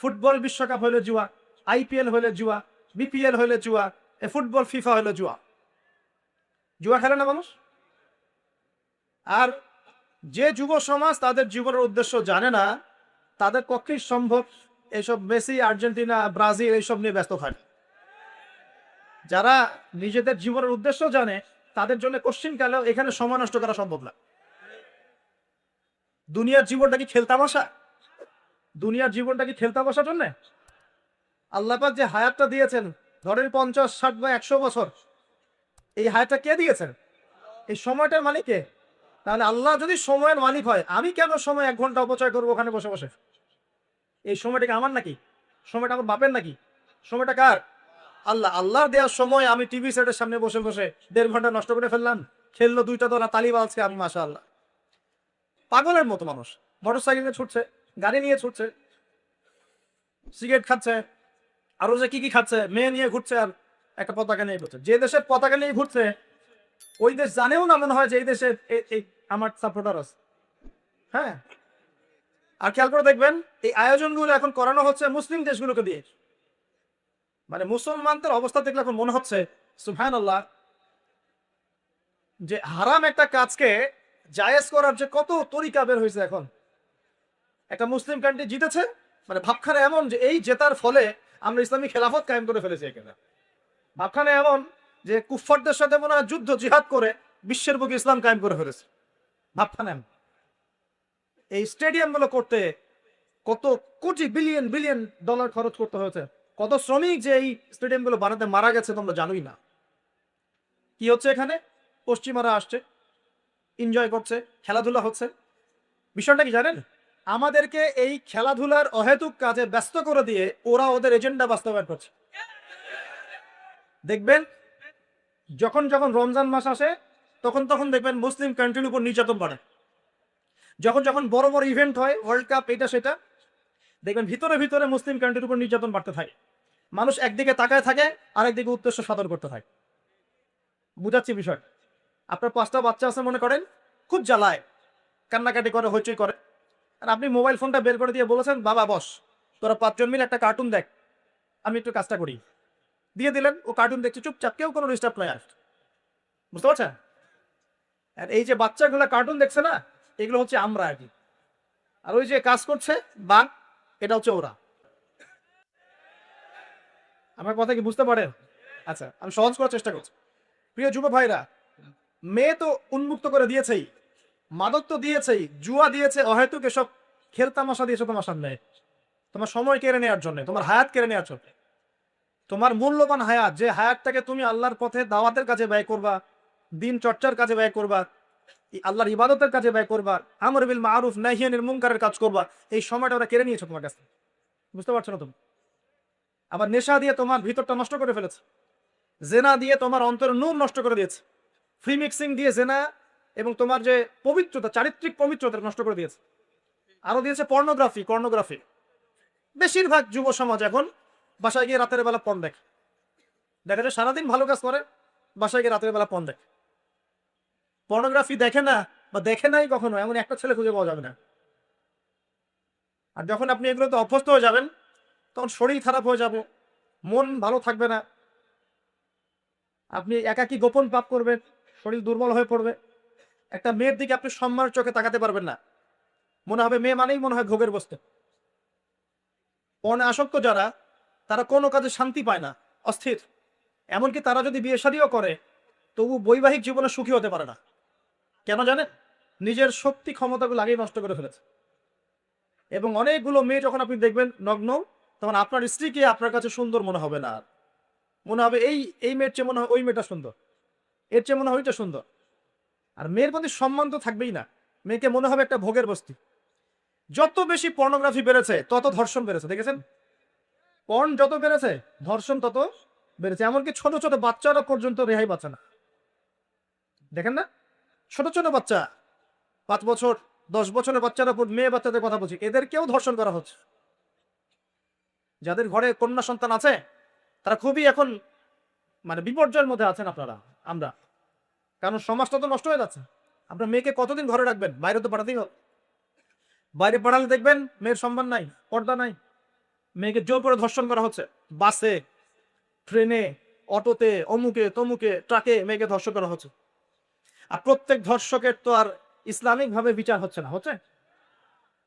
Football বিশ্বকাপ হইলে জুয়া, IPL হইলে জুয়া, BPL হইলে জুয়া, ফুটবল FIFA হইলে জুয়া। জুয়া খেলে না মানুষ। আর যে যুব সমাজ তাদের জীবনের উদ্দেশ্য জানে না, তাদের পক্ষেই সম্ভব এইসব মেসি, আর্জেন্টিনা, ব্রাজিল এইসব নিয়ে ব্যস্ত থাকে। যারা নিজেদের জীবনের উদ্দেশ্য জানে তাদের জন্য কোশ্চিন কালেও এখানে সময় নষ্ট করা সম্ভব না। দুনিয়ার জীবনটা কি খেলতামাশা? দুনিয়ার জীবনটা কি খেলতামাশার জন্য? আল্লাহ পাক যে হায়াতটা দিয়েছেন, ধরেন 50, 60 বা 100 বছর, এই হায়াতটা কে দিয়েছেন? এই সময়টার মালিক কে? তাহলে আল্লাহ যদি সময়ের মালিক হয়, আমি কেন সময় 1 ঘন্টা অপচয় করবো ওখানে বসে বসে? এই সময়টা কি আমার নাকি? সময়টা আমার বাপের নাকি? সময়টা কার? আল্লাহ। আল্লাহর দেওয়ার সময় আমি টিভি সেটের সামনে বসে বসে 1.5 ঘন্টা নষ্ট করে ফেললাম। খেললো 2টা দল, তালি বাজছে, আমি মাশাআল্লাহ। পাগলের মতো মানুষ মোটরসাইকেল নিয়ে ছুটছে, গাড়ি নিয়ে ছুটছে, সিগারেট খাচ্ছে, আরো যে কি কি খাচ্ছে, মেয়ে নিয়ে ঘুরছে, আর একটা পতাকা নিয়ে ঘুরছে। যে দেশের পতাকা নিয়ে ঘুরছে ওই দেশ জানেও না মনে হয় যে এই দেশে এই আমার সাপোর্টার আছে। হ্যাঁ, আর খেয়াল করে দেখবেন এই আয়োজনগুলো এখন করানো হচ্ছে মুসলিম দেশগুলোকে দিয়ে। মানে মুসলমানদের অবস্থা দেখলে এখন মনে হচ্ছে সুবহানাল্লাহ, যে হারাম একটা কাজকে জায়েজ করার যে কত তরিকা বের হয়েছে এখন। একটা মুসলিম কান্ট্রি জিতেছে, মানে ভাবখানা এমন যে এই জেতার ফলে আমরা ইসলামী খেলাফত কায়েম করে ফেলেছি এখানে। ভাবখানা এমন যে কুফফারদের সাথে মনে হয় যুদ্ধ জিহাদ করে বিশ্বের বুকে ইসলাম কায়েম করে ফেলেছে। ভাবখানা এমন। এই স্টেডিয়াম গুলো করতে কত কোটি বিলিয়ন বিলিয়ন ডলার খরচ করতে হয়েছে, কত শ্রমিক যে এই স্টেডিয়াম গুলো বানাতে মারা গেছে তোমরা জানোই না। কি হচ্ছে এখানে? পশ্চিমারা আসছে, এনজয় করছে, খেলাধুলা হচ্ছে। বিষয়টা কি জানেন? আমাদেরকে এই খেলাধুলার অহেতুক কাজে ব্যস্ত করে দিয়ে ওরা ওদের এজেন্ডা বাস্তবায়ন করছে। দেখবেন যখন যখন রমজান মাস আসে তখন তখন দেখবেন মুসলিম কান্ট্রির উপর নির্যাতন বাড়ে। যখন যখন বড় বড় ইভেন্ট হয়, ওয়ার্ল্ড কাপ, এটা সেটা, দেখবেন ভিতরে ভিতরে মুসলিম কান্ট্রির উপর নির্যাতন বাড়তে থাকে। মানুষ একদিকে তাকায় থাকে, আরেকদিকে উদ্দেশ্য সাধন করতে থাকে। বুঝাচ্ছি বিষয়। আপনার 5টা বাচ্চা আছে মনে করেন, খুব জ্বালায়, কান্নাকাটি করে, হইচই করে, আর আপনি মোবাইল ফোনটা বের করে দিয়ে বলেছেন বাবা বস, তোরা 5জন মিলে একটা কার্টুন দেখ, আমি একটু কাজটা করি। দিয়ে দিলেন, ও কার্টুন দেখছে চুপচাপ, কেউ কোনো ডিস্টার্ব নয়। আর বুঝতে পারছেন? আর এই যে বাচ্চাগুলো কার্টুন দেখছে না, এগুলো হচ্ছে আমরা আর কি। আর ওই যে কাজ করছে বাঘ, এটা হচ্ছে ওরা। আমার কথা কি বুঝতে পারেন? আচ্ছা, আমি সহজ করার চেষ্টা করছি। প্রিয় যুব ভাইরা, মেয়ে তো উন্মুক্ত করে দিয়েছেই, মাদক তো দিয়েছেই, জুয়া দিয়েছে, অহেতুক এসব খেলতামাশা দিয়েছে তোমার সামনে, তোমার সময় কেড়ে নেওয়ার জন্য, তোমার হায়াত কেড়ে নেওয়ার জন্য। তোমার মূল্যবান হায়াত, যে হায়াতটাকে তুমি আল্লাহর পথে দাওয়াতের কাজে ব্যয় করবা, দিন চর্চার কাজে ব্যয় করবা, আল্লাহর ইবাদতের কাজে ব্যয় করবা, আমর বিল মারুফ নাহি আনিল মুনকারের কাজ করবা, এই সময়টা ওরা কেড়ে নিয়েছে তোমার কাছে। বুঝতে পারছো না তুমি? আবার নেশা দিয়ে তোমার ভিতরটা নষ্ট করে ফেলেছে, জেনা দিয়ে তোমার অন্তরের নূর নষ্ট করে দিয়েছে, ফ্রি মিক্সিং দিয়ে জেনা এবং তোমার যে পবিত্রতা, চারিত্রিক পবিত্রতা নষ্ট করে দিয়েছে। আরো দিয়েছে পর্নোগ্রাফি, কর্নোগ্রাফি। বেশিরভাগ যুব সমাজ এখন বাসায় গিয়ে রাতের বেলা পর্ন দেখে। দেখা যায় সারাদিন ভালো কাজ করে, বাসায় গিয়ে রাতের বেলা পর্ন দেখে। পর্নোগ্রাফি দেখে না বা দেখে নাই কখনো এমন একটা ছেলে খুঁজে পাওয়া যাবে না। আর যখন আপনি এগুলোতে অভ্যস্ত হয়ে যাবেন তখন শরীর খারাপ হয়ে যাবে, মন ভালো থাকবে না, আপনি একাকী গোপন পাপ করবেন, শরীর দুর্বল হয়ে পড়বে। একটা মেয়ের দিকে আপনি সম্মানের চোখে তাকাতে পারবেন না, মনে হবে মেয়ে মানেই মনে হয় ভোগের বস্তু। পর্নে আসক্ত যারা, তারা কোনো কাজে শান্তি পায় না, অস্থির। এমনকি তারা যদি বিয়ে শাদীও করে তবু বৈবাহিক জীবনে সুখী হতে পারে না। কেন জানেন? নিজের শক্তি ক্ষমতাগুলো আগেই নষ্ট করে ফেলেছে। এবং অনেকগুলো মেয়ে যখন আপনি দেখবেন নগ্ন, তখন আপনার স্ত্রীকে আপনার কাছে সুন্দর মনে হবে না। আর মনে হবে এই এই মেয়ের চেয়ে মনে হয় ওই মেয়েটা সুন্দর, এর চেয়ে মনে হয় ওইটা সুন্দর। আর মেয়ের প্রতি সম্মান তো থাকবেই না, মেয়েকে মনে হবে একটা ভোগের বস্তু। যত বেশি পর্নোগ্রাফি বেড়েছে তত ধর্ষণ বেড়েছে, দেখেছেন? পর্ন যত বেড়েছে ধর্ষণ তত বেড়েছে। এমনকি ছোট ছোট বাচ্চারা পর্যন্ত রেহাই পাচ্ছে না, দেখেন না? ছোট ছোট বাচ্চা, 5 বছর 10 বছরের বাচ্চারা, মেয়ে বাচ্চাদের কথা বলছি, এদেরকেও ধর্ষণ করা হচ্ছে। যাদের ঘরে কন্যা সন্তান আছে তারা খুবই এখন মানে বিপর্যয়ের মধ্যে আছেন আপনারা, আমরা। কারণ সমাজটা তো নষ্ট হয়ে যাচ্ছে। আপনার মেয়েকে কতদিন ঘরে রাখবেন? বাইরে তো পাঠাতেই হবে। বাইরে পাঠালে দেখবেন মেয়ের সম্মান নাই, পর্দা নাই। মেয়েকে জোর করে ধর্ষণ করা হচ্ছে, বাসে, ট্রেনে, অটোতে, অমুকে তমুকে, ট্রাকে মেয়েকে ধর্ষণ করা হচ্ছে। আর প্রত্যেক ধর্ষকের তো আর ইসলামিক ভাবে বিচার হচ্ছে না, হচ্ছে?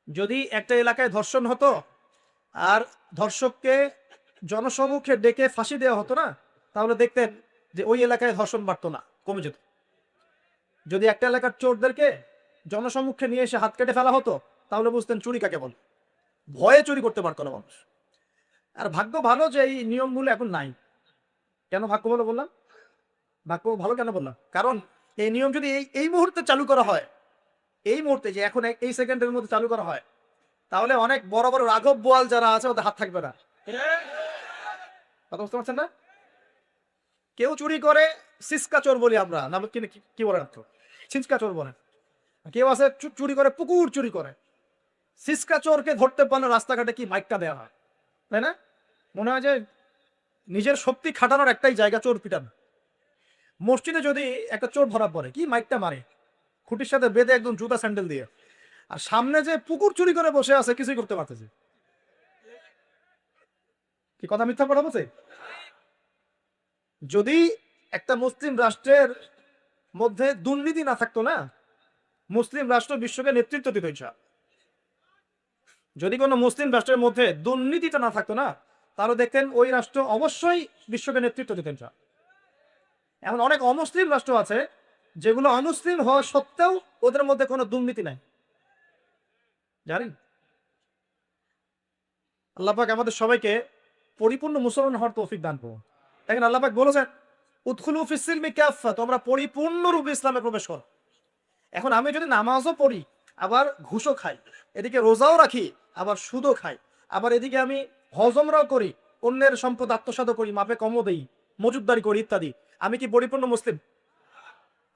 যদি একটা এলাকায় ধর্ষণ হতো আর ধর্ষককে জনসমুখে ডেকে ফাঁসি দেওয়া হতো না, তাহলে দেখতেন যে ওই এলাকায় ধর্ষণ বাড়তো না, কমে যেত। যদি একটা এলাকার চোরদেরকে জনসমুখে নিয়ে এসে হাত কেটে ফেলা হতো, তাহলে বুঝতেন চুরি কাকে বলে। ভয়ে চুরি করতে পারতো না মানুষ। আর ভাগ্য ভালো যে এই নিয়মগুলো এখন নাই। কেন ভাগ্য ভালো বললাম? ভাগ্য ভালো কেন বললাম? কারণ এই নিয়ম যদি এই মুহূর্তে চালু করা হয়, এই মুহূর্তে যে এখন এই সেকেন্ডের মধ্যে চালু করা হয়, তাহলে অনেক বড় বড় রাঘব বোয়াল যারা আছে ওদের হাত থাকবে না। কথা বুঝতে পারছেন না? কেউ চুরি করে সিসকা চোর বলি আমরা, না কি বলেন তো? ছিচকা চোর বলেন। কেউ আছে চুরি করে, পুকুর চুরি করে। সিসকা চোরকে ধরতে পারলে রাস্তাঘাটে কি মাইকটা দেওয়া হয়, তাই না? মনে হয় যে নিজের শক্তি খাটানোর একটাই জায়গা চোর পিটানো। মসজিদে যদি একটা চোর ধরা পড়ে, কি মাইকটা মারে, খুঁটির সাথে বেঁধে একদম জুতা স্যান্ডেল দিয়ে। আর সামনে যে পুকুর চুরি করে বসে আছে, কিছুই করতে পারতেছে। কি কথা মিথ্যা কথা বলছে? যদি একটা মুসলিম রাষ্ট্রের মধ্যে দুর্নীতি না থাকতো না, মুসলিম রাষ্ট্র বিশ্বকে নেতৃত্ব দিত। যদি কোনো মুসলিম রাষ্ট্রের মধ্যে দুর্নীতিটা না থাকতো না, তাহলে দেখতেন ওই রাষ্ট্র অবশ্যই বিশ্বকে নেতৃত্ব দিতেন। এমন অনেক অমুসলিম রাষ্ট্র আছে যেগুলো অমুসলিম হওয়া সত্ত্বেও ওদের মধ্যে কোনো দুর্নীতি নাই, জানেন? আল্লাহ পাক আমাদের সবাইকে পরিপূর্ণ মুসলমান হওয়ার তৌফিক দান করুন। দেখেন আল্লাহ পাক বলেছেন, উদখুলু ফিস সিলমি কাফা, তোমরা পরিপূর্ণ রূপে ইসলামে প্রবেশ করো। এখন আমি যদি নামাজও পড়ি, আবার ঘুষও খাই, এদিকে রোজাও রাখি, আবার সুদও খাই, আবার এদিকে আমি হজমরাও করি, অন্যের সম্পদ আত্মসাৎ করি, মাপে কমও দেই, মজুদদারি করি ইত্যাদি, আমি কি পরিপূর্ণ মুসলিম?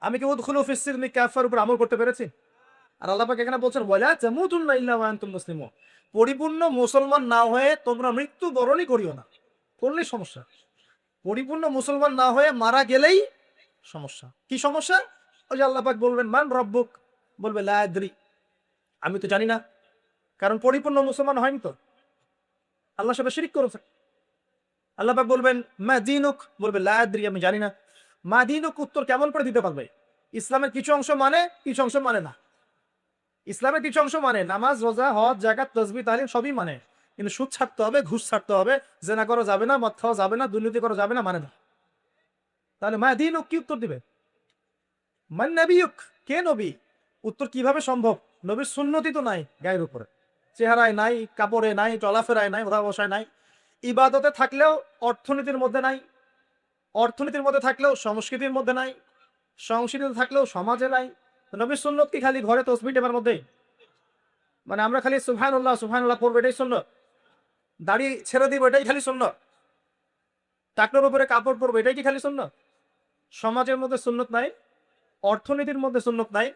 আমি কি উদখুলু ফিস সিলমি কাফার উপর আমল করতে পেরেছি? আর আল্লাহ পাক এখানে বলছেন, ওয়ালা তামুতুন্না ইল্লা ওয়া আনতুম মুসলিমুন, পরিপূর্ণ মুসলমান না হয়ে তোমরা মৃত্যুবরণই করিও না। করলেই সমস্যা। পরিপূর্ণ মুসলমান না হয়ে মারা গেলেই সমস্যা। কি সমস্যা? ওই যে আল্লাহ পাক বলবেন, মান রব্বুক, বলবে লা আদরি, আমি তো জানি না। কারণ পরিপূর্ণ মুসলমান হয়নি তো, আল্লাহর সাথে শিরক করেছে। আল্লাহ পাক বলবেন, মা দীনুক, বলবে লা আদরি, আমি জানি না। মা দীনুক উত্তর কেমন করে দিতে পারবে? ইসলামের কিছু অংশ মানে, কিছু অংশ মানে না। ইসলামের কিছু অংশ মানে, নামাজ, রোজা, হজ, যাকাত, তাসবিহ, তাহলিল সবই মানে, কিন্তু সুদ ছাড়তে হবে, ঘুষ ছাড়তে হবে, জেনা করা যাবে না, মদ খাওয়া যাবে না, দুর্নীতি করা যাবে না, মানে না। তাহলে মা দীনুক কি উত্তর দিবে? মান নবিয়ুক, কে নবী? উত্তর কিভাবে সম্ভব? নবীর সুন্নতি তো নাই গায়ের উপরে, চেহারায় নাই, কাপড়ে নাই, চলাফেরায় নাই, ওঠা বসায় নাই, ইবাদতে থাকলেও অর্থনীতির মধ্যে নাই, অর্থনীতির মধ্যে থাকলেও সংস্কৃতির মধ্যে নাই, সংস্কৃতিতে থাকলেও সমাজে নাই। নবীর সুন্নত কি খালি ঘরে তসবিহ টেপার মধ্যেই? মানে আমরা খালি সুবহানাল্লাহ সুবহানাল্লাহ পড়বো, এটাই সুন্নত? দাড়ি ছেড়ে দিব, এটাই খালি সুন্নত? টাকনোর উপরে কাপড় পরবো, এটাই কি খালি সুন্নত? সমাজের মধ্যে সুন্নত নাই, অর্থনীতির মধ্যে সুন্নত নাই,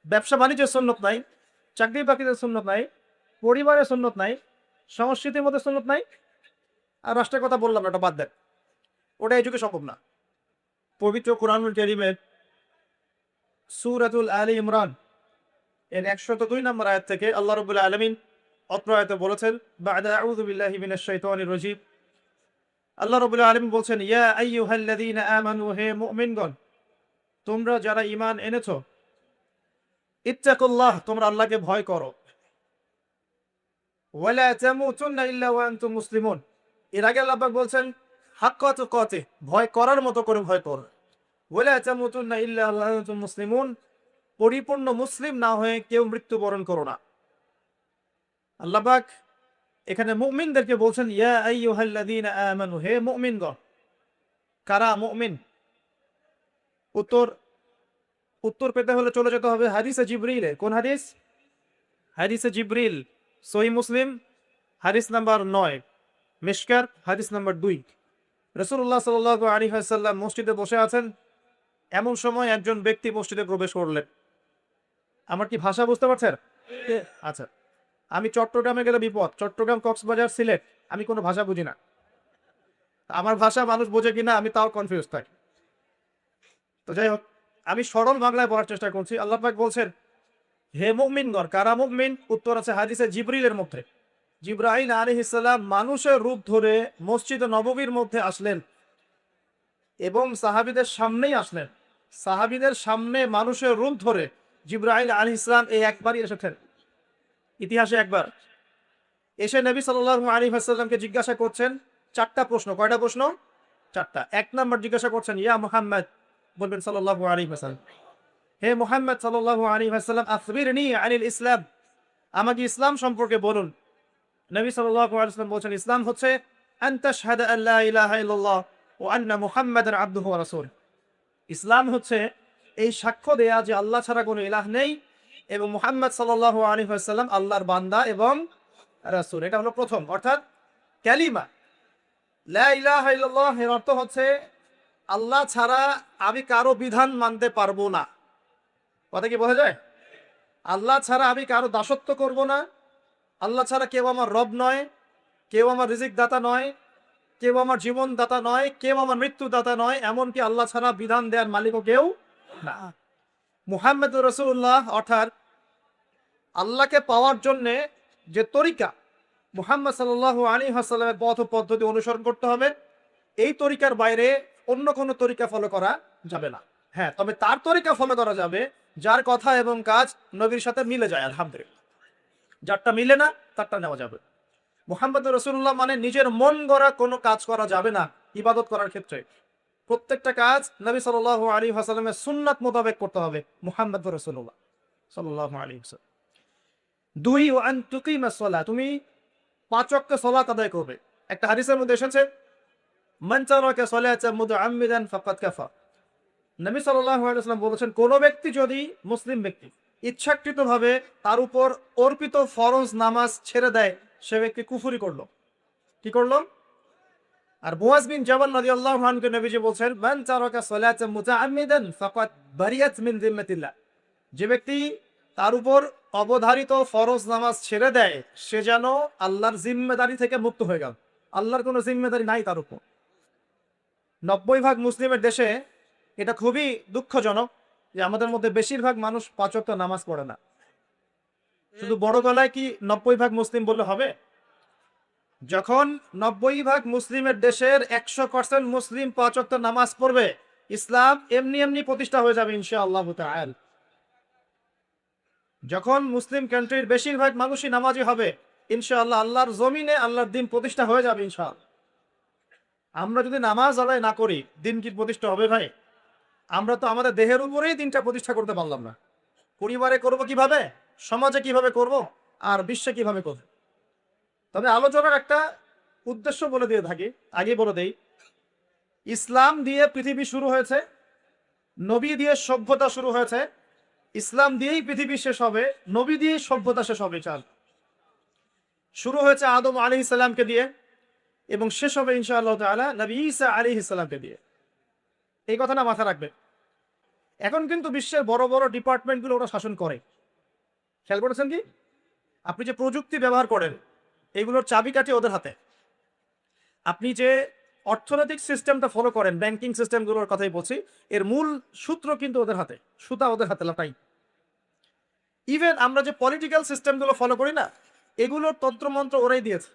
ব্যবসা বাণিজ্যের সুন্নত নাই, চাকরি বাকরিতে সুন্নত নাই, পরিবারের সুন্নত নাই, সংস্কৃতির মধ্যে সুন্নত নাই। আর রাষ্ট্রের কথা বললাম না, ওটা বাদ দেন, ওটা এই যুগে সম্ভব না। পবিত্র কুরআনুল কারীমের সূরাতুল আলী ইমরান এর 102 নম্বর আয়াত থেকে আল্লাহ রাব্বুল আলামিন অত্র আয়াতে বলেছেন, বা'দা আউযু বিল্লাহি মিনাশ শাইতানির রাজীম, আল্লাহ রাব্বুল আলামিন বলছেন, ইয়া আইয়ুহাল্লাযীনা আমানু, হে মুমিনগণ, তোমরা যারা ঈমান এনেছো, ইত্তাকুল্লাহ, তোমরা আল্লাহকে ভয় করো, ওয়ালা তামুতুন্না ইল্লা ওয়া আনতুম মুসলিমুন, এর আগে আল্লাহ পাক বলছেন হাক্কা তুকাতে, ভয় করার মতো করে ভয় করো, ওয়ালা তামুতুন্না ইল্লা ওয়া আনতুম মুসলিমুন, পরিপূর্ণ মুসলিম না হয়ে কেউ মৃত্যুবরণ করো না। আল্লাহ পাক এখানে মুমিনদেরকে বলছেন, ইয়া আইয়ুহাল্লাযীনা আমানু, হে মুমিনগণ। কারা মুমিন? উত্তর উত্তর পেতে হলে চলে যেতে হবে হাদিসে জিবরিলে। কোন হাদিস? হাদিসে জিবরিল, সহিহ মুসলিম হাদিস নাম্বার 9, মিশকাত হাদিস নাম্বার 2। রাসূলুল্লাহ সাল্লাল্লাহু আলাইহি ওয়াসাল্লাম মসজিদে বসে আছেন, এমন সময় একজন ব্যক্তি মসজিদে প্রবেশ করলেন। আমার কি ভাষা বুঝতে পারছেন? আচ্ছা, আমি চট্টগ্রামে গেলে বিপদ, চট্টগ্রাম, কক্সবাজার, সিলেট, আমি কোনো ভাষা বুঝি না। আমার ভাষা মানুষ বোঝে কিনা আমি তাও কনফিউজ থাকি। তো যাই হোক, আমি সরল বাংলায় বলার চেষ্টা করছি। আল্লাহ পাক বলছেন, হে মুমিনগণ। কারা মুমিন? উত্তর আছে হাদিসে জিবরিলের মধ্যে। জিবরাইল আলাইহিস সালাম মানুষের রূপ ধরে মসজিদ নববীর মধ্যে আসলেন এবং সাহাবীদের সামনেই আসলেন। সাহাবীদের সামনে মানুষের রূপ ধরে জিবরাইল আলাইহিস সালাম এই একবারই এসেছেন, ইতিহাসে একবার। এসে নবী সাল্লাল্লাহু আলাইহি ওয়াসাল্লামকে জিজ্ঞাসা করছেন চারটা প্রশ্ন। কয়টা প্রশ্ন? চারটা। এক নাম্বার জিজ্ঞাসা করছেন, ইয়া মুহাম্মদ, বলবেন সাল্লাল্লাহু আলাইহি ওয়াসাল্লাম, হে মুহাম্মদ সাল্লাল্লাহু আলাইহি ওয়াসাল্লাম, আখবিরনি আনিল ইসলাম, আমাকে ইসলাম সম্পর্কে বলুন। নবী সাল্লাল্লাহু আলাইহি ওয়াসাল্লাম বলছেন, ইসলাম হচ্ছে আন তাশহাদা আল্লা ইলাহা ইল্লাল্লাহ ওয়া আন্না মুহাম্মাদান আবদুহু ওয়া রাসূলুহু। ইসলাম হচ্ছে এই সাক্ষ্য দেয়া যে আল্লাহ ছাড়া কোনো ইলাহ নেই এবং মুহাম্মদ সাল্লাল্লাহু আলাইহি ওয়াসাল্লাম আল্লাহর বান্দা এবং রাসূল। এটা হলো প্রথম, অর্থাৎ কালিমা লা ইলাহা ইল্লাল্লাহ এর অর্থ হচ্ছে আল্লাহ ছাড়া আমি কারো বিধান মানতে পারবো না। কথা কি বোঝা যায়? আল্লাহ ছাড়া আমি কারো দাসত্ব করব না। আল্লাহ ছাড়া কেউ আমার রব নয়, কেউ আমার রিজিক দাতা নয়, কেউ আমার জীবন দাতা নয়, কেউ আমার মৃত্যু দাতা নয়, এমনকি আল্লাহ ছাড়া বিধান দেওয়ার মালিকও কেউ না। মুহাম্মদুর রাসূলুল্লাহ অর্থাৎ আল্লাহকে পাওয়ার জন্যে যে তরিকা, মুহাম্মদ সাল্লাল্লাহু আলাইহি ওয়াসাল্লামের পথ ও পদ্ধতি অনুসরণ করতে হবে। এই তরিকার বাইরে অন্য কোনো তরিকা ফলো করা যাবে না। হ্যাঁ, তবে তার তরিকা ফলো করা যাবে যার কথা এবং কাজ নবীর সাথে মিলে যায়, আলহামদুলিল্লাহ। যারটা মিলে না তারটা নেওয়া যাবে। মুহাম্মদ রাসূলুল্লাহ মানে নিজের মন গড়া কোনো কাজ করা যাবে না। ইবাদত করার ক্ষেত্রে প্রত্যেকটা কাজ নবী সাল্লাল্লাহু আলাইহি ওয়াসাল্লামের সুন্নাত মোতাবেক করতে হবে। মুহাম্মদ রাসূলুল্লাহ সাল্লাল্লাহু আলাইহি ওয়াসাল্লাম। দুই, ওয়া আন তুকিমাস সালাত, তুমি 5 ওয়াক্ত সালাত আদায় করবে। একটা হাদিসের মধ্যে এসেছে, মান তারাকা সালাতান মুতাআম্মিদান ফাকাদ কাফা। নবী সাল্লাল্লাহু আলাইহি ওয়াসাল্লাম বলেছেন, কোন ব্যক্তি যদি, মুসলিম ব্যক্তি, ইচ্ছাকৃতভাবে তার উপর অর্পিত ফরজ নামাজ ছেড়ে দেয়, সে ব্যক্তি কুফরি করলো। কি করলো? আর মুয়াজ বিন জাবাল রাদিয়াল্লাহু আনহু নবীজি বলেন, মান তারাকা সালাতান মুতাআম্মিদান ফাকাদ বারিয়াত মিন যিম্মাতিল্লাহ। যে ব্যক্তি তার উপর অবধারিত ফরজ নামাজ ছেড়ে দেয়, সে যেন আল্লাহর জিম্মেদারি থেকে মুক্ত হয়ে গেল। আল্লাহর কোনো জিম্মেদারি নাই তার উপর। 90% মুসলিমের দেশে এটা খুবই দুঃখজনক যে আমাদের মধ্যে বেশিরভাগ মানুষ 5 ওয়াক্ত নামাজ পড়ে না। শুধু বড় গলায় কি 90% মুসলিম বললে হবে? যখন 90% মুসলিমের দেশের 100% মুসলিম 5 ওয়াক্ত নামাজ পড়বে, ইসলাম এমনি এমনি প্রতিষ্ঠা হয়ে যাবে ইনশাআল্লাহ তাআলা। যখন মুসলিম কান্ট্রির বেশিরভাগ মানুষই নামাজি হবে, ইনশাআল্লাহ আল্লাহর জমিনে আল্লাহর দিন প্রতিষ্ঠা হয়ে যাবে ইনশাআল্লাহ। আমরা যদি নামাজ আদায় না করি, দিন কি প্রতিষ্ঠা হবে ভাই? আমরা তো আমাদের দেহের উপরেই দিনটা প্রতিষ্ঠা করতে পারলাম না। পরিবারে করব কিভাবে, সমাজে কিভাবে করব, আর বিশ্বে কিভাবে করব? তবে আলোচনার একটা উদ্দেশ্য বলে দিয়ে থাকি, আগে বলে দেই, ইসলাম দিয়ে পৃথিবী শুরু হয়েছে, নবী দিয়ে সভ্যতা শুরু হয়েছে, ইসলাম দিয়েই পৃথিবী শেষ হবে, নবী দিয়েই সভ্যতা শেষ হবে। চাল শুরু হয়েছে আদম আলাইহিস সালামকে দিয়ে এবং শেষ হবে ইনশাআল্লাহ তাআলা নবী ঈসা আলাইহিস সালামকে দিয়ে। এই কথাটা মাথায় রাখবে। এখন কিন্তু বিশ্বের বড় বড় ডিপার্টমেন্টগুলো ওরা শাসন করে। খেয়াল করেছেন কি? আপনি যে প্রযুক্তি ব্যবহার করেন, এগুলোর চাবিকাঠি ওদের হাতে। আপনি যে অর্থনৈতিক সিস্টেমটা ফলো করেন, ব্যাংকিং সিস্টেমগুলোর কথাই বলছি, এর মূল সূত্র কিন্তু ওদের হাতে, সুতা ওদের হাতে লাটাই। ইভেন আমরা যে পলিটিক্যাল সিস্টেমগুলো ফলো করি না, এগুলোর তন্ত্রমন্ত্র ওরাই দিয়েছে।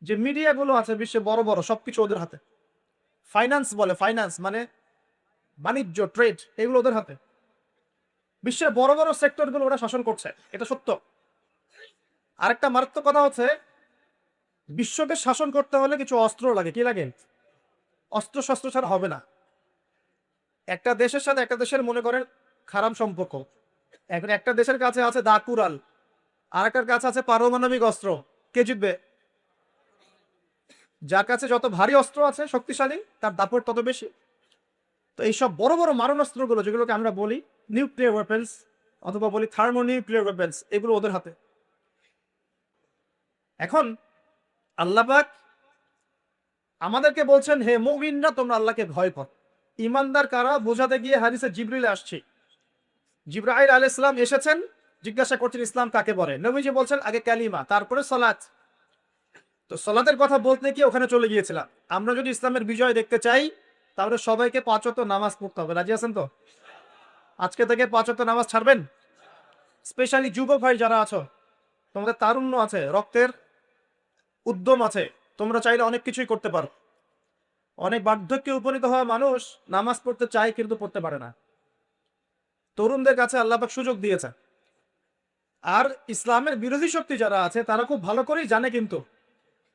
যে মিডিয়াগুলো আছে বিশ্বে বড় বড়, সবকিছু ওদের হাতে। ফাইন্যান্স বলে, ফাইন্যান্স মানে বাণিজ্য, ট্রেড, এগুলো ওদের হাতে। বিশ্বের বড় বড় সেক্টরগুলো ওরা শাসন করছে, এটা সত্য। আরেকটা মারাত্মক কথা হচ্ছে, বিশ্বকে শাসন করতে হলে কিছু অস্ত্র লাগে। কি লাগে? অস্ত্র শস্ত্র ছাড়া হবে না। একটা দেশের সাথে একটা দেশের মনে করেন খারাপ সম্পর্ক, এখন একটা দেশের কাছে আছে দা কুরাল, আর একটার কাছে আছে পারমাণবিক অস্ত্র, কে জিতবে? যার কাছে যত ভারী অস্ত্র আছে, শক্তিশালী, তার দাপট তত বেশি। তো এইসব বড় বড় মারণাস্ত্রগুলো, যেগুলোকে আমরা বলি নিউক্লিয়ার ওয়েপেন্স অথবা বলি থার্মোনিউক্লিয়ার ওয়েপেন্স, এগুলো ওদের হাতে। এখন আল্লাহ পাক আমাদেরকে বলছেন, হে মুমিনরা, তোমরা আল্লাহকে ভয় কর। ইমানদার কারা বোঝাতে গিয়ে হাদিসে জিবরিল আসছে। জিবরাইল আলাইহিস সালাম এসেছেন, জিজ্ঞাসা করছেন ইসলাম কাকে বলে। নবীজি বলছেন আগে কালিমা, তারপরে সালাত। তো সালাতের কথা বলতে গিয়ে ওখানে চলে গিয়েছিলাম। আমরা যদি ইসলামের বিজয় দেখতে চাই, তাহলে সবাইকে 5 ওয়াক্ত নামাজ পড়তে হবে। রাজি আছেন তো? আজকে থেকে 5 ওয়াক্ত নামাজ ছাড়বেন? স্পেশালি যুবক ভাই যারা আছো, তোমাদের তারুণ্য আছে, রক্তের উদ্যম আছে, তোমরা চাইলে অনেক কিছুই করতে পারো। অনেক বার্ধক্যে উপনীত হওয়া মানুষ নামাজ পড়তে চায় কিন্তু পড়তে পারে না। তরুণদের কাছে আল্লাহ পাক সুযোগ দিয়েছে। আর ইসলামের বিরোধী শক্তি যারা আছে তারা খুব ভালো করেই জানে কিন্তু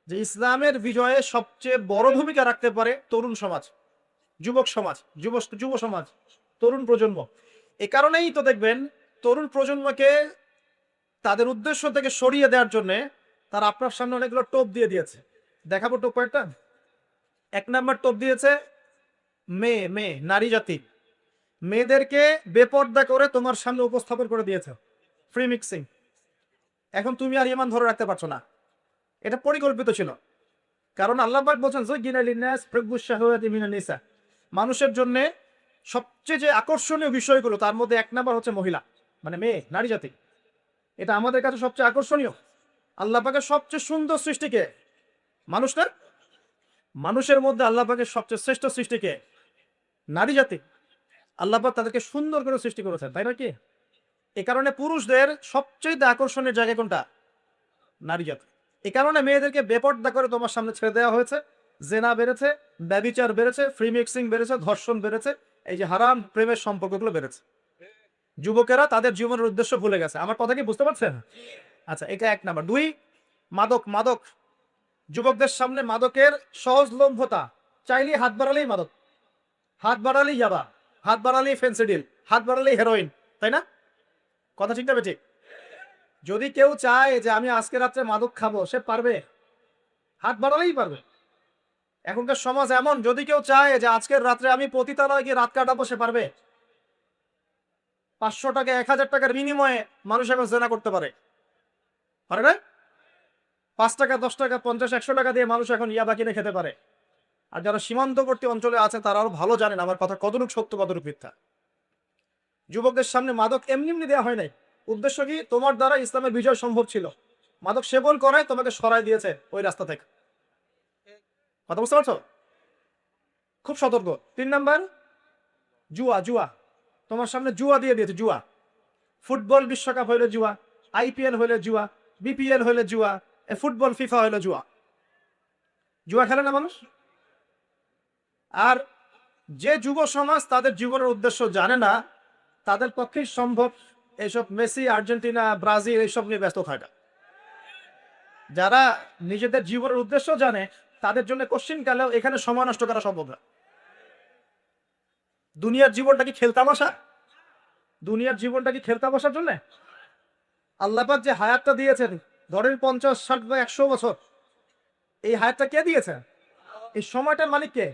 যে ইসলামের বিজয়ে সবচেয়ে বড় ভূমিকা রাখতে পারে তরুণ সমাজ, যুবক সমাজ, যুব সমাজ, তরুণ প্রজন্ম। এ কারণেই তো দেখবেন তরুণ প্রজন্মকে তাদের উদ্দেশ্য থেকে সরিয়ে দেওয়ার জন্য তারা আপনার সামনে অনেকগুলো টোপ দিয়ে দিয়েছে। দেখাবো টোপ কয়েকটা। এক নাম্বার টোপ দিয়েছে মেয়ে নারী জাতি। মেয়েদেরকে বেপর্দা করে তোমার সামনে উপস্থাপন করে দিয়েছে, ফ্রি মিক্সিং। এখন তুমি আর ইমান ধরে রাখতে পারছো না। এটা পরিকল্পিত ছিল, কারণ আল্লাহ পাক বলছেন যুয়িনা লিন-নাস হুব্বুশ শাহাওয়াতি মিনান নিসা। মানুষের জন্য সবচেয়ে যে আকর্ষণীয় বিষয়গুলো তার মধ্যে এক নাম্বার হচ্ছে মহিলা, মানে মেয়ে, নারী জাতি। এটা আমাদের কাছে সবচেয়ে আকর্ষণীয়। আল্লাহ পাকের সবচেয়ে সুন্দর সৃষ্টিকে মানুষ না, মানুষের মধ্যে আল্লাহ পাকের সবচেয়ে শ্রেষ্ঠ সৃষ্টিকে নারী জাতি। আল্লাহ পাক তাদেরকে সুন্দর করে সৃষ্টি করেছেন, তাই না কি? এ কারণে পুরুষদের সবচেয়ে আকর্ষণের জায়গা কোনটা? নারী জাতি। এ কারণে মেয়েদেরকে বেপর্দা করে তোমার সামনে ছেড়ে দেওয়া হয়েছে। জেনা বেড়েছে, ব্যভিচার বেড়েছে, ফ্রি মিক্সিং বেড়েছে, ধর্ষণ বেড়েছে, এই যে হারাম প্রেমের সম্পর্কগুলো বেড়েছে। যুবকেরা তাদের জীবনের উদ্দেশ্য ভুলে গেছে। আমার কথা কি বুঝতে পারছেন? আচ্ছা, এটা এক নাম্বার। দুই, মাদক। যুবকদের সামনে মাদকের সহজলভ্যতা। চাইলেই হাত বাড়ালেই মাদক, হাত বাড়ালেই ইয়াবা, হাত বাড়ালেই ফেন্সিডিল, হাত বাড়ালেই হেরোইন, তাই না? কথা ঠিক না বেঠিক? যদি কেউ চায় যে আমি আজকে রাত্রে মাদক খাবো, সে পারবে? হাত বাড়ালেই পারবে। এখনকার সমাজ এমন, যদি কেউ চায় যে আজকের রাত্রে আমি পতিতালয়ে গিয়ে রাত কাটাবো, সে পারবে? 500 টাকা 1000 টাকার বিনিময়ে মানুষ এখন জেনা করতে পারে, পারে না? 5 টাকা 10 টাকা 50-100 টাকা দিয়ে মানুষ এখন ইয়াবা কিনে খেতে পারে। আর যারা সীমান্তবর্তী অঞ্চলে আছে তারা আরো ভালো জানেন আমার কথা কতটুক সত্য কতটুক মিথ্যা। যুবকদের সামনে মাদক এমনি দেওয়া হয় নাই। উদ্দেশ্য কি? তোমার দ্বারা ইসলামের বিজয় সম্ভব ছিল। মাদক সেবন করায় তোমাকে সরাই দিয়েছে ওই রাস্তা থেকে। কথা বুঝতে পারছো? খুব সতর্ক। 3 নাম্বার, জুয়া। তোমার সামনে জুয়া দিয়ে দিয়েছে, জুয়া। ফুটবল বিশ্বকাপ হইলে জুয়া, IPL হইলে জুয়া, BPL হইলে জুয়া, ফুটবল ফিফা হইলে জুয়া। জুয়া খেলে না মানুষ। আর যে যুব সমাজ তাদের জীবনের উদ্দেশ্য জানে না, তাদের পক্ষেই সম্ভব এইসব মেসি, আর্জেন্টিনা, ব্রাজিল এইসব নিয়ে ব্যস্ত থাকা। যারা নিজেদের জীবনের উদ্দেশ্য জানে তাদের জন্য কোশ্চিন কালেও এখানে সময় নষ্ট করা সম্ভব না। দুনিয়ার জীবনটা কি খেলতামাশা? দুনিয়ার জীবনটা কি খেলতামাশার জন্য? আল্লাহ পাক যে হায়াতটা দিয়েছেন, ধরেন 50, 60 বা 100 বছর, এই হায়াতটা কে দিয়েছে? এই সময়টার মালিক কে?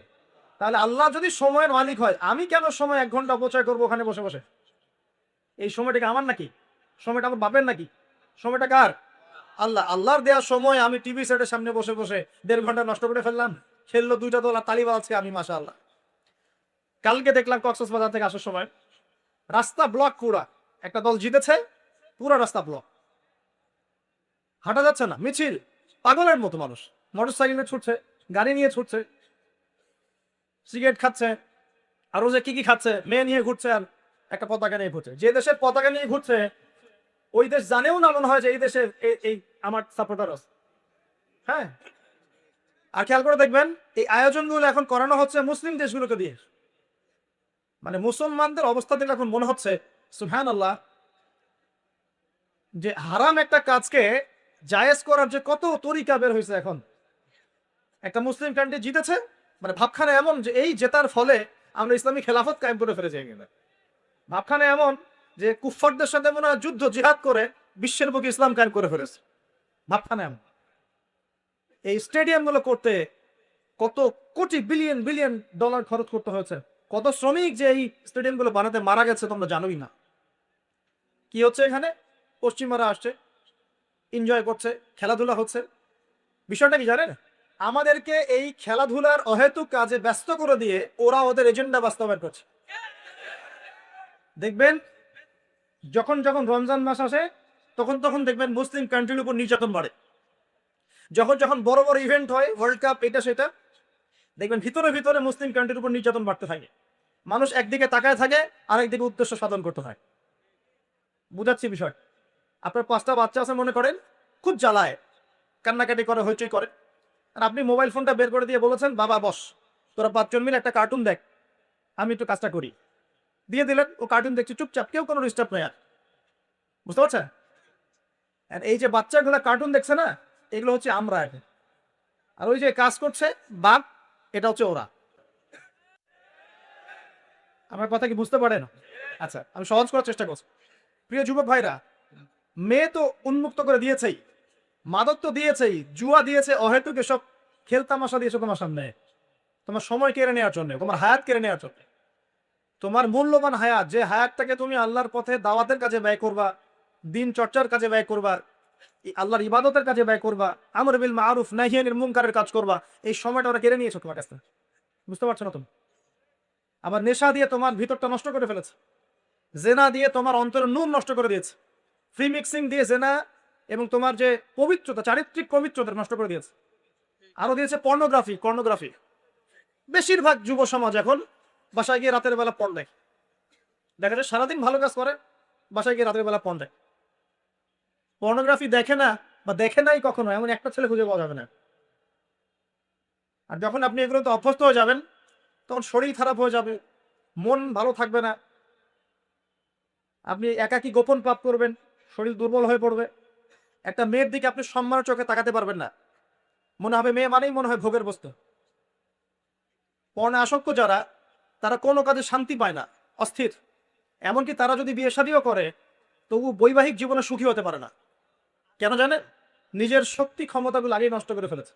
তাহলে আল্লাহ যদি সময়ের মালিক হয়, আমি কেন সময় 1 ঘন্টা অপচয় করবো ওখানে বসে বসে? এই সময়টা কি আমার নাকি? সময়টা আমার বাপের নাকি? সময়টা কার? আল্লাহর দেওয়া সময় আমি টিভি সেটের সামনে বসে বসে 1.5 ঘন্টা নষ্ট করে ফেললাম। খেললো 2টা দল, তালি বাজছে আমি, মাশাআল্লাহ। কালকে দেখলাম কক্সবাজার থেকে আসার সময় রাস্তা ব্লক, পুরা একটা দল জিতেছে, পুরো রাস্তা ব্লক, হাঁটা যাচ্ছে না, মিছিল, পাগলের মতো মানুষ মোটরসাইকেলে ছুটছে, গাড়ি নিয়ে ছুটছে, সিগারেট খাচ্ছে, আরো যে কি খাচ্ছে, মেয়ে নিয়ে ঘুরছে, আর একটা পতাকা নিয়ে ঘুরছে। যে দেশের পতাকা নিয়ে ঘুরছে ওই দেশ জানেও না মনে হয় যে এই দেশে এই আমার সাপোর্টার আছে। হ্যাঁ, আর খেয়াল করে দেখবেন এই আয়োজনগুলো এখন করানো হচ্ছে মুসলিম দেশগুলোকে দিয়ে। মানে মুসলমানদের অবস্থা থেকে এখন মনে হচ্ছে সুবহানাল্লাহ, যে হারাম একটা কাজকে জায়েজ করার যে কত তরিকা বের হয়েছে এখন। একটা মুসলিম কান্ট্রি জিতেছে, মানে ভাবখানা এমন যে এই জেতার ফলে আমরা ইসলামী খেলাফত কায়েম করে ফেলেছি। ভাবখানা এমন যে কুফফারদের সাথে মনে হয় যুদ্ধ জিহাদ করে বিশ্বের বুকে ইসলাম কায়েম করে ফেলেছে। ভাবখানা এমন। এই স্টেডিয়াম গুলো করতে কত কোটি বিলিয়ন ডলার খরচ করতে হয়েছে, কত শ্রমিক যে এই স্টেডিয়াম গুলো বানাতে মারা গেছে তোমরা জানোই না। কি হচ্ছে এখানে? পশ্চিমারা আসছে, এনজয় করছে, খেলাধুলা হচ্ছে। বিষয়টা কি জানেন? আমাদেরকে এই খেলাধুলার অহেতুক কাজে ব্যস্ত করে দিয়ে ওরা ওদের এজেন্ডা বাস্তবায়ন করছে। দেখবেন যখন রমজান মাস আসে তখন দেখবেন মুসলিম কান্ট্রির উপর নির্যাতন বাড়ে। যখন বড় ইভেন্ট হয়, ওয়ার্ল্ড কাপ, এটা সেটা, দেখবেন ভিতরে মুসলিম কান্ট্রির উপর নির্যাতন বাড়তে থাকে। মানুষ একদিকে তাকায় থাকে, আরেকদিকে উদ্দেশ্য সাধন করতে হয়। বুঝাচ্ছি বিষয়। আপনার 5টা বাচ্চা আছে মনে করেন, খুব জ্বালায়, কান্নাকাটি করে, হইচই করে। আর আপনি মোবাইল ফোনটা বের করে দিয়ে বলেছেন, বাবা বস, তোরা 5 জন মিলে একটা কার্টুন দেখ, আমি একটু কাজটা করি। দিয়ে দিলেন, ও কার্টুন দেখছে চুপচাপ, কেউ কোনো ডিস্টার্ব নেই আর। বুঝতে পারছেন? আর এই যে বাচ্চাগুলো কার্টুন দেখছে না, এগুলো হচ্ছে আমরা এখন। আর ওই যে কাজ করছে বাপ, এটা হচ্ছে ওরা। আমার কথা কি বুঝতে পারেন? আচ্ছা, আমি সহজ করার চেষ্টা করছি। প্রিয় যুবক ভাইরা, মেয়ে তো উন্মুক্ত করে দিয়েছেই, মাদক তো দিয়েছেই, জুয়া দিয়েছে, অহেতুক এসব খেলতামাশা দিয়েছে তোমার সামনে, তোমার সময় কেড়ে নেওয়ার জন্য, তোমার হায়াত কেড়ে নেওয়ার জন্য। তোমার মূল্যবান হায়াত, যে হায়াতটাকে তুমি আল্লাহর পথে দাওয়াতের কাজে ব্যয় করবা, দিন চর্চার কাজে ব্যয় করবা, আল্লাহর ইবাদতের কাজে ব্যয় করবা, আমর বিল মারুফ নাহি আনিল মুনকারের কাজ করবা, এই সময়টা ওরা কেড়ে নিয়েছে তোমার কাছ থেকে। বুঝতে পারছো না তুমি? আবার নেশা দিয়ে তোমার ভিতরটা নষ্ট করে ফেলেছে, জেনা দিয়ে তোমার অন্তরের নূর নষ্ট করে দিয়েছে, ফ্রি মিক্সিং দিয়ে জেনা এবং তোমার যে পবিত্রতা, চারিত্রিক পবিত্রতা নষ্ট করে দিয়েছে। আরো দিয়েছে পর্নোগ্রাফি। বেশিরভাগ যুব সমাজ এখন বাসায় গিয়ে রাতের বেলা পর্ন দেখে। দেখা যায় সারাদিন ভালো কাজ করে, বাসায় গিয়ে রাতের বেলা পর্ন দেখে। পর্নোগ্রাফি দেখে না বা দেখে নাই কখনো এমন একটা ছেলে খুঁজে পাওয়া যাবে না। আর যখন আপনি এগুলো তো অভ্যস্ত হয়ে যাবেন, তখন শরীর খারাপ হয়ে যাবে, মন ভালো থাকবে না, আপনি একাকী গোপন পাপ করবেন, শরীর দুর্বল হয়ে পড়বে। একটা মেয়ের দিকে আপনি সম্মানের চোখে তাকাতে পারবেন না, মনে হবে মেয়ে মানেই মনে হয় ভোগের বস্তু। পর্ণে আসক্ত যারা, তারা কোনো কাজে শান্তি পায় না, অস্থির। এমনকি তারা যদি বিয়ে শাদীও করে, তবু বৈবাহিক জীবনে সুখী হতে পারে না। কেন জানেন? নিজের শক্তি ক্ষমতাগুলো আগেই নষ্ট করে ফেলেছে।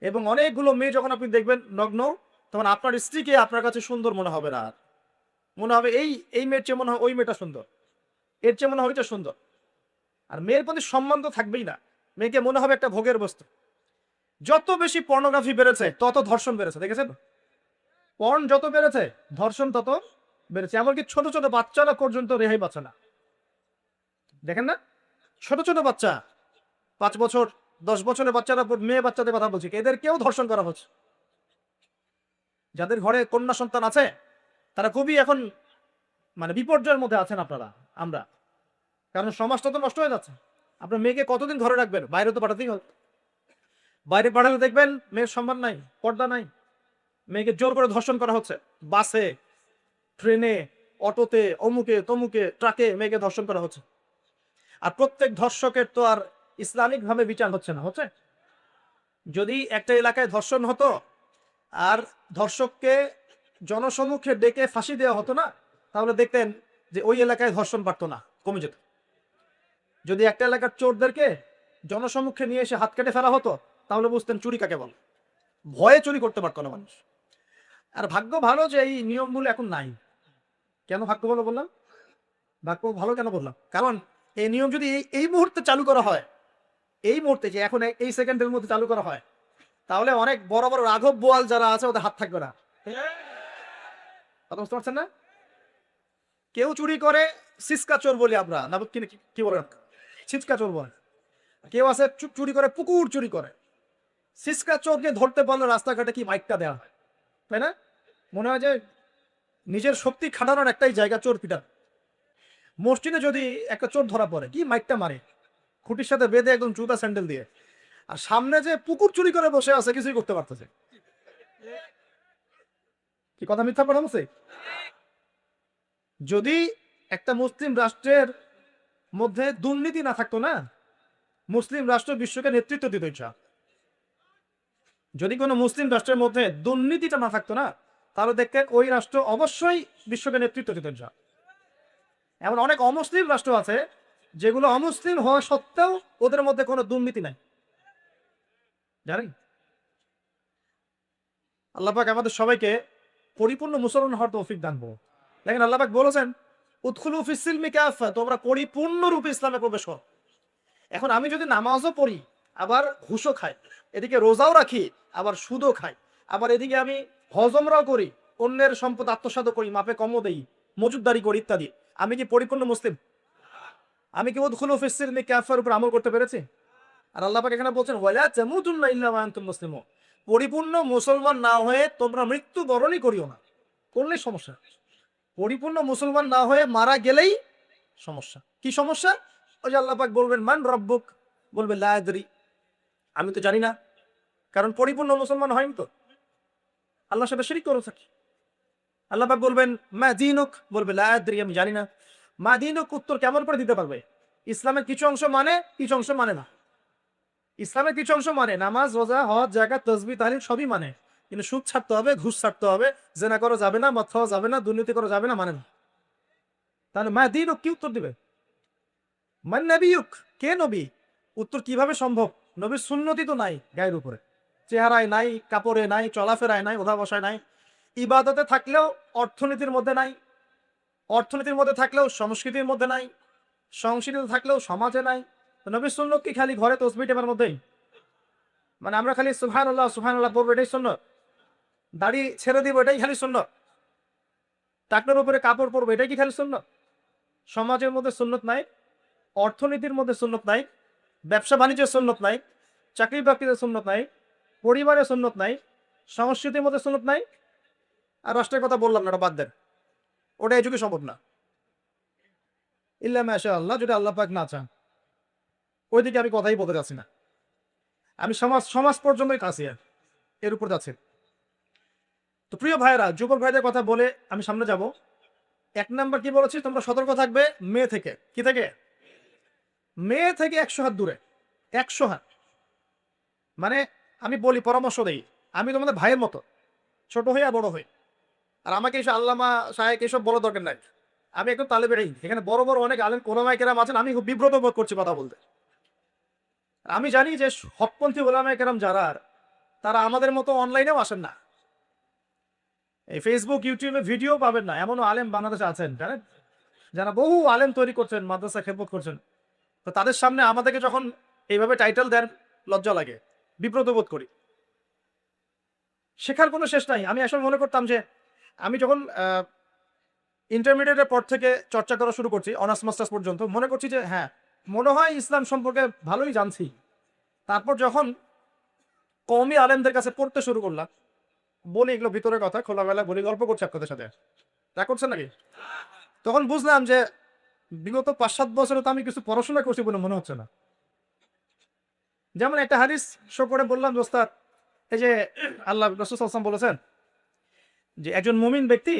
এবং অনেকগুলো মেয়ে যখন আপনি দেখবেন নগ্ন, তখন আপনার স্ত্রীকে আপনার কাছে সুন্দর মনে হবে না। মনে হবে এই মেয়ের চেয়ে মনে হয় ওই মেয়েটা সুন্দর, এর চেয়ে মনে হয় ওইটা সুন্দর। আর মেয়ের প্রতি সম্মান তো থাকবেই না, মেয়েকে মনে হবে একটা ভোগের বস্তু। যত বেশি পর্নোগ্রাফি বেড়েছে, তত ধর্ষণ বেড়েছে। দেখেছেন? পর্ন যত বেড়েছে, ধর্ষণ তত বেড়েছে। এমনকি ছোট ছোট বাচ্চারা পর্যন্ত রেহাই পাচ্ছে না। দেখেন না, ছোট ছোট বাচ্চা, 5 বছর 10 বছরের বাচ্চারা, মেয়ে বাচ্চাদের কথা বলছি, এদেরকেও ধর্ষণ করা হচ্ছে। যাদের ঘরে কন্যা সন্তান আছে, তারা খুবই এখন মানে বিপর্যয়ের মধ্যে আছেন আপনারা, আমরা। কারণ সমাজটা তো নষ্ট হয়ে যাচ্ছে। আপনার মেয়েকে কতদিন ঘরে রাখবেন? বাইরে তো পাঠাতেই হবে। বাইরে পাঠালে দেখবেন মেয়ের সম্মান নাই, পর্দা নাই, মেয়েকে জোর করে ধর্ষণ করা হচ্ছে। বাসে, ট্রেনে, অটোতে, অমুকে তমুকে, ট্রাকে মেয়েকে ধর্ষণ করা হচ্ছে। আর প্রত্যেক ধর্ষকের তো আর ইসলামিক ভাবে বিচার হচ্ছে না, হচ্ছে? যদি একটা এলাকায় ধর্ষণ হতো আর ধর্ষককে জনসমক্ষে ডেকে ফাঁসি দেওয়া হতো না, তাহলে দেখতেন যে ওই এলাকায় ধর্ষণ বাড়তো না, কমে যেত। যদি একটা এলাকার চোরদেরকে জনসমক্ষে নিয়ে এসে হাত কেটে ফেলা হতো, তাহলে বুঝতেন চুরি কাকে বল। ভয়ে চুরি করতে পারতো না মানুষ। আর ভাগ্য ভালো যে এই নিয়মগুলো এখন নাই। কেন ভাগ্য ভালো বললাম? ভাগ্য ভালো কেন বললাম? কারণ এই নিয়ম যদি এই মুহূর্তে চালু করা হয়, এই মুহূর্তে যে এখন এই সেকেন্ডের মধ্যে চালু করা হয়, তাহলে অনেক বড় বড় রাঘব বোয়াল যারা আছে ওদের হাত থাকবে না। কথা বুঝতে পারছেন না? কেউ চুরি করে সিসকা চোর বলি আমরা, না কি বলেন, ছিচকা চোর বলে। কেউ আছে চুরি করে পুকুর চুরি করে। সিসকা চোরকে ধরতে পারলে রাস্তাঘাটে কি মাইকটা দেওয়া হয়, তাই না? মনে হয় যে নিজের শক্তি খাটানোর একটাই জায়গা চোর পিটান। মসজিদে যদি একটা চোর ধরা পড়ে, কি মাইকটা মারে, খুঁটির সাথে বেঁধে একদম জুতা স্যান্ডেল দিয়ে। আর সামনে যে পুকুর চুরি করে বসে আছে, কিছুই করতে পারতেছে। কি কথা মিথ্যা কথা বলছে? যদি একটা মুসলিম রাষ্ট্রের মধ্যে দুর্নীতি না থাকতো না, মুসলিম রাষ্ট্র বিশ্বকে নেতৃত্ব দিত। ইচ্ছা যদি কোনো মুসলিম রাষ্ট্রের মধ্যে দুর্নীতিটা না থাকতো না, তাহলে দেখতেন ওই রাষ্ট্র অবশ্যই বিশ্বকে নেতৃত্ব দিত। ইচ্ছা এমন অনেক অমুসলিম রাষ্ট্র আছে যেগুলো অমুসলিম হওয়া সত্ত্বেও ওদের মধ্যে কোনো দুর্নীতি নাই, জানেন? আল্লাহ পাক আমাদের সবাইকে পরিপূর্ণ মুসলমান হওয়ার তৌফিক দান করুন। দেখেন আল্লাহ পাক বলেছেন, উদখুলু ফিস সিলমি কাফা, তোমরা পরিপূর্ণরূপে ইসলামে প্রবেশ করো। এখন আমি যদি নামাজও পড়ি, আবার ঘুষও খাই, এদিকে রোজাও রাখি, আবার সুদও খাই, আবার এদিকে আমি হজমরাও করি, অন্যের সম্পদ আত্মসাৎ করি, মাপে কমও দেই, মজুদদারি করি ইত্যাদি, আমি কি পরিপূর্ণ মুসলিম? আমি কি উদখুলু ফিস সিলমি কাফার উপর আমল করতে পেরেছি? আর আল্লাহ পাক এখানে বলছেন, ওয়ালা তামুতুন্না ইল্লা ওয়া আনতুম মুসলিমুন, পরিপূর্ণ মুসলমান না হয়ে তোমরা মৃত্যুবরণই করিও না। করলেই সমস্যা। পরিপূর্ণ মুসলমান না হয়ে মারা গেলেই সমস্যা। কি সমস্যা? ওই যে আল্লাহ পাক বলবেন মান রব্বুক, বলবে লা আদরি, আমি তো জানি না, কারণ পরিপূর্ণ মুসলমান হয়নি তো, আল্লাহর সাথে শিরক করে থাকি। আল্লাহ পাক বলবেন মা দীনুক, বলবে লা আদরি, আমি জানি না। মা দীনুক উত্তর কেমন করে দিতে পারবে? ইসলামের কিছু অংশ মানে, কিছু অংশ মানে না। ইসলামের কিছু অংশ মানে, নামাজ, রোজা, হজ, যাকাত, তাসবিহ, তাহলিল সবই মানে, কিন্তু সুদ ছাড়তে হবে, ঘুষ ছাড়তে হবে, জেনা করা যাবে না, মদ খাওয়া যাবে না, দুর্নীতি করা যাবে না, মানে না। তাহলে মা দীনুক কি উত্তর দিবে? মান নবিয়ুক, কে নবী? উত্তর কিভাবে সম্ভব? নবীর সুন্নতি তো নাই গায়ের উপরে, চেহারায় নাই, কাপড়ে নাই, চলাফেরায় নাই, ওঠা বসায় নাই, ইবাদতে থাকলেও অর্থনীতির মধ্যে নাই, অর্থনীতির মধ্যে থাকলেও সংস্কৃতির মধ্যে নাই, সংস্কৃতিতে থাকলেও সমাজে নাই। তো নবীর সুন্নত কি খালি ঘরে তসবিহ টেপার মধ্যেই? মানে আমরা খালি সুবহানাল্লাহ সুবহানাল্লাহ পড়বো এটাই সুন্নত? দাড়ি ছেড়ে দিব এটাই খালি সুন্নত? টাকনোর উপরে কাপড় পরবো এটাই কি খালি সুন্নত? সমাজের মধ্যে সুন্নত নাই, অর্থনীতির মধ্যে সুন্নত নাই, ব্যবসা বাণিজ্যের সুন্নত নাই, চাকরি বাকরিতে সুন্নত নাই, পরিবারে সুন্নত নাই, সংস্কৃতির মধ্যে সুন্নত নাই, আর রাষ্ট্রের কথা বললাম না, ওটা বাদ দেন, ওটা এই যুগে সম্ভব না। ইল্লা মাশা আল্লাহ, যদি আল্লাহ পাক না চান। ওইদিকে আমি কথাই বলতে যাচ্ছি না, আমি সমাজ সমাজ পর্যন্তই কাছে এর উপর যাচ্ছে। তো প্রিয় ভাইরা, যুবক ভাইদের কথা বলে আমি সামনে যাব। এক নাম্বার কি বলেছি, তোমরা সতর্ক থাকবে মেয়ে থেকে। কি থেকে? মেয়ে থেকে 100 হাত দূরে। 100 হাত মানে, আমি বলি, পরামর্শ দেই, আমি তোমাদের ভাইয়ের মতো, ছোট হই আর বড় হই। আর আমাকে এসব আল্লামা সাহেব এসব বড় দরকার নাই, আমি একদম তালেবের ইলম। এখানে বড় বড় অনেক আলেম ওলামায়ে কেরাম আছেন, আমি খুব বিব্রত বোধ করছি কথা বলতে। আমি জানি যে হকপন্থী ওলামায়ে কেরাম যারা, তারা আমাদের মতো অনলাইনেও আসেন না, এই ফেসবুক ইউটিউবে ভিডিও পাবেন না, এমনও আলেম বাংলাদেশে আছেন জানেন, যারা বহু আলেম তৈরি করছেন, মাদ্রাসা খেদমত করছেন। তো তাদের সামনে আমাদেরকে যখন এইভাবে টাইটেল দেন, লজ্জা লাগে, বিব্রত বোধ করি। শেখার কোনো শেষ নাই। আমি আসলে মনে করতাম যে, আমি যখন ইন্টারমিডিয়েটের পর থেকে চর্চা করা শুরু করছি, অনার্স মাস্টার্স পর্যন্ত, মনে করছি যে হ্যাঁ, মনে হয় ইসলাম সম্পর্কে ভালোই জানছি। তারপর যখন কওমি আলেমদের কাছে পড়তে শুরু করলাম, বলি এগুলো ভিতরের কথা, খোলামেলা বলি, গল্প করছি আপনাদের সাথে, তা করছেন নাকি? তখন বুঝলাম যে বিগত 5-7 বছরে তো আমি কিছু পড়াশোনা করছি বলে মনে হচ্ছে না। যেমন একটা হাদিস শো করে বললাম, দোস্তার, এই যে আল্লাহ রাসূল সাল্লাল্লাহু আলাইহি ওয়াসাল্লাম বলেছেন যে একজন মুমিন ব্যক্তি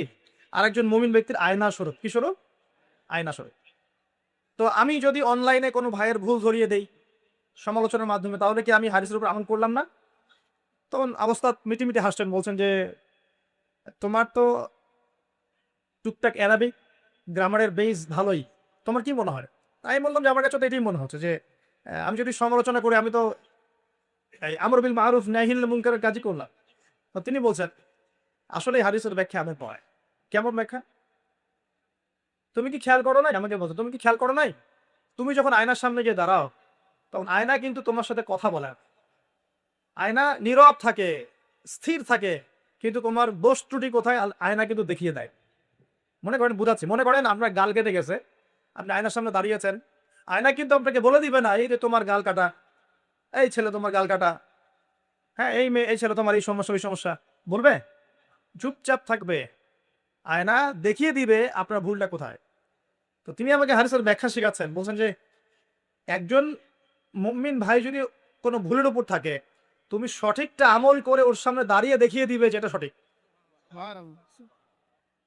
আরেকজন মুমিন ব্যক্তির আয়না স্বরূপ। কি স্বরূপ? আয়না স্বরূপ। তো আমি যদি অনলাইনে কোনো ভাইয়ের ভুল ধরিয়ে দেই সমালোচনার মাধ্যমে, তাহলে কি আমি হাদিসের উপর আমল করলাম না? তখন অবস্থা মিটিমিটি হাসছেন, বলছেন যে তোমার তো টুকটাক অ্যারাবিক গ্রামারের বেস ভালোই, তোমার কি মনে হয়? আমি বললাম যে আমার কাছে তো এটাই মনে হচ্ছে যে আমি যদি সমালোচনা করি, আমি তো এই আমর বিল মারুফ নাহিল মুনকারের কাজই করলাম। তো তিনি বলছেন আসলে এই হাদিসের ব্যাখ্যা আমি পড়াই। কেমন ব্যাখ্যা? তুমি কি খেয়াল করো নাই? আমাকে বলছো, তুমি কি খেয়াল করো নাই? তুমি যখন আয়নার সামনে গিয়ে দাঁড়াও, তখন আয়না কিন্তু তোমার সাথে কথা বলে না। আয়না নীরব থাকে, স্থির থাকে, কিন্তু তোমার দোষ ত্রুটি কোথায় আয়না কিন্তু দেখিয়ে দেয়। মনে করেন, বুঝাচ্ছি, মনে করেন আপনার গাল কেটে গেছে, আপনি আয়নার সামনে দাঁড়িয়েছেন, আয়না কিন্তু আপনাকে বলে দিবে না এই যে তোমার গাল কাটা, এই ছেলে তোমার গাল কাটা, হ্যাঁ এই মেয়ে, এই ছেলে তোমার এই সমস্যা ওই সমস্যা, বলবে? চুপচাপ থাকবে, আয়না দেখিয়ে দিবে আপনার ভুলটা কোথায়। তো তিনি আমাকে হাদিসের ব্যাখ্যা শিখাচ্ছেন, বলছেন যে একজন মুমিন ভাই যদি কোনো ভুলের উপর থাকে, তুমি সঠিকটা আমল করে ওর সামনে দাঁড়িয়ে দেখিয়ে দিবে যেটা সঠিক।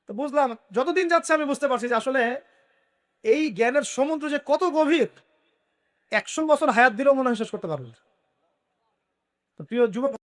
তো বুঝলাম, যতদিন যাচ্ছে আমি বুঝতে পারছি যে আসলে এই জ্ঞানের সমুদ্র যে কত গভীর, 100 বছর হায়াত দিলেও মনে হয় শেষ করতে পারবে না। তো প্রিয় যুবক